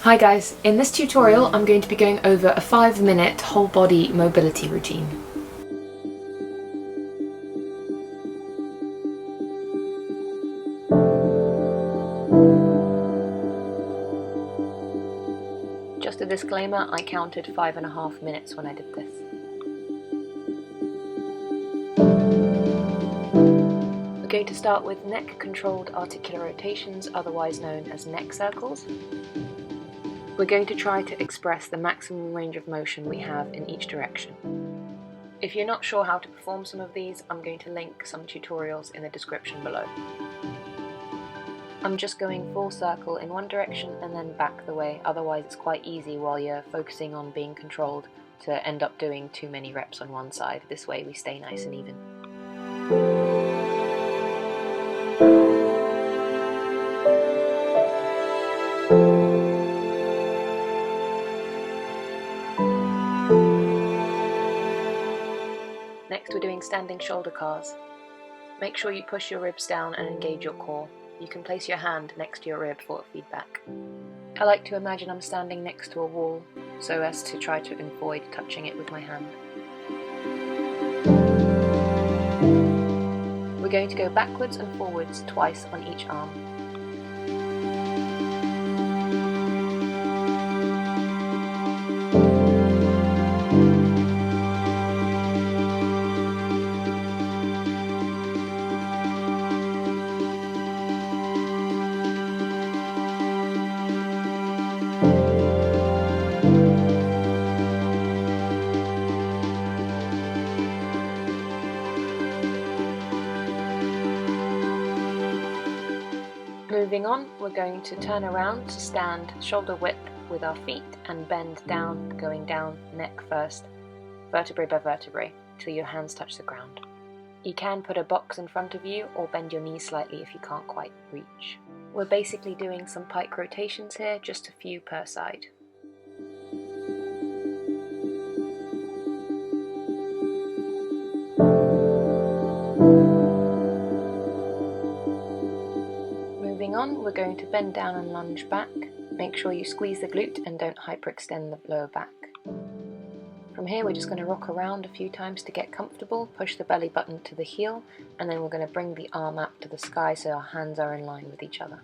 Hi guys, in this tutorial I'm going to be going over a 5-minute whole body mobility routine. Just a disclaimer, I counted 5.5 minutes when I did this. We're going to start with neck controlled articular rotations, otherwise known as neck circles. We're going to try to express the maximum range of motion we have in each direction. If you're not sure how to perform some of these, I'm going to link some tutorials in the description below. I'm just going full circle in one direction and then back the way, otherwise it's quite easy while you're focusing on being controlled to end up doing too many reps on one side. This way we stay nice and even. Next we're doing standing shoulder CARs. Make sure you push your ribs down and engage your core. You can place your hand next to your rib for feedback. I like to imagine I'm standing next to a wall so as to try to avoid touching it with my hand. We're going to go backwards and forwards twice on each arm. Moving on, we're going to turn around to stand shoulder width with our feet and bend down, going down neck first, vertebrae by vertebrae, till your hands touch the ground. You can put a box in front of you or bend your knees slightly if you can't quite reach. We're basically doing some pike rotations here, just a few per side. Moving on, we're going to bend down and lunge back. Make sure you squeeze the glute and don't hyperextend the lower back. From here we're just going to rock around a few times to get comfortable, push the belly button to the heel, and then we're going to bring the arm up to the sky so our hands are in line with each other.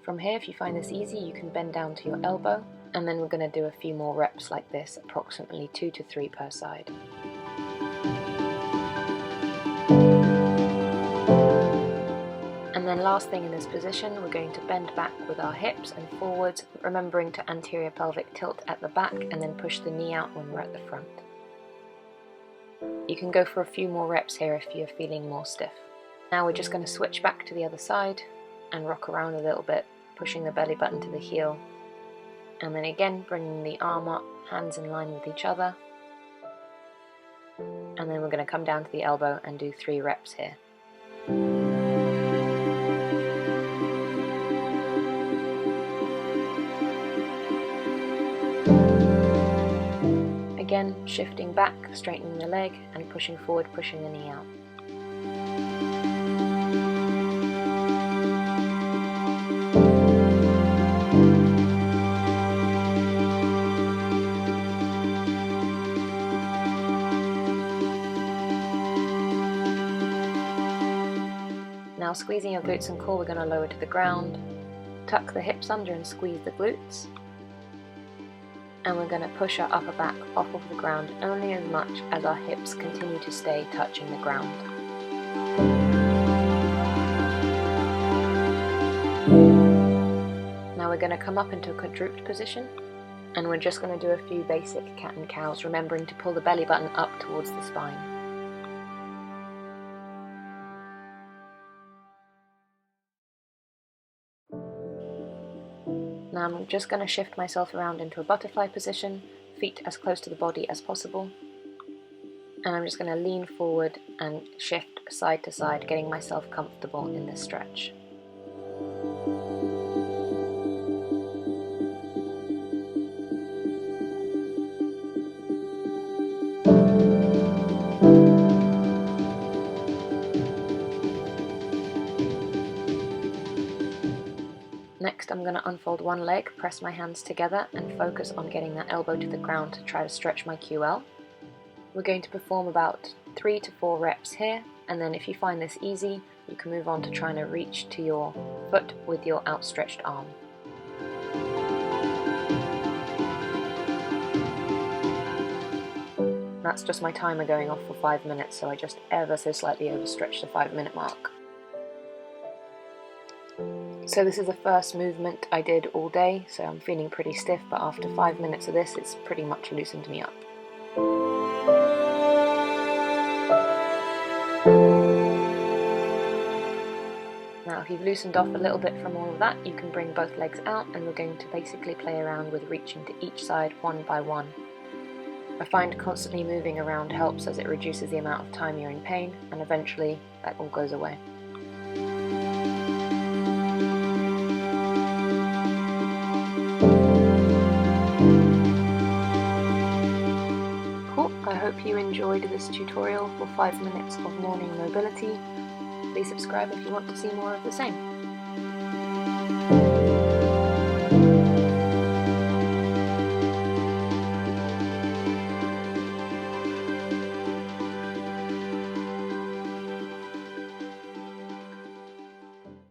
From here, if you find this easy, you can bend down to your elbow, and then we're going to do a few more reps like this, approximately 2 to 3 per side. And then last thing in this position, we're going to bend back with our hips and forwards, remembering to anterior pelvic tilt at the back and then push the knee out when we're at the front. You can go for a few more reps here if you're feeling more stiff. Now we're just going to switch back to the other side and rock around a little bit, pushing the belly button to the heel. And then again, bringing the arm up, hands in line with each other. And then we're going to come down to the elbow and do 3 reps here. Again, shifting back, straightening the leg, and pushing forward, pushing the knee out. Now squeezing your glutes and core, we're going to lower to the ground. Tuck the hips under and squeeze the glutes. And we're going to push our upper back off of the ground only as much as our hips continue to stay touching the ground. Now we're going to come up into a quadruped position, and we're just going to do a few basic cat and cows, remembering to pull the belly button up towards the spine. Now I'm just going to shift myself around into a butterfly position, feet as close to the body as possible. And I'm just going to lean forward and shift side to side, getting myself comfortable in this stretch. Next, I'm going to unfold one leg, press my hands together and focus on getting that elbow to the ground to try to stretch my QL. We're going to perform about 3 to 4 reps here, and then if you find this easy, you can move on to trying to reach to your foot with your outstretched arm. That's just my timer going off for 5 minutes, so I just ever so slightly overstretched the 5-minute mark. So this is the first movement I did all day, so I'm feeling pretty stiff, but after 5 minutes of this, it's pretty much loosened me up. Now if you've loosened off a little bit from all of that, you can bring both legs out, and we're going to basically play around with reaching to each side one by one. I find constantly moving around helps, as it reduces the amount of time you're in pain, and eventually that all goes away. Cool, I hope you enjoyed this tutorial for 5 minutes of morning mobility. Please subscribe if you want to see more of the same.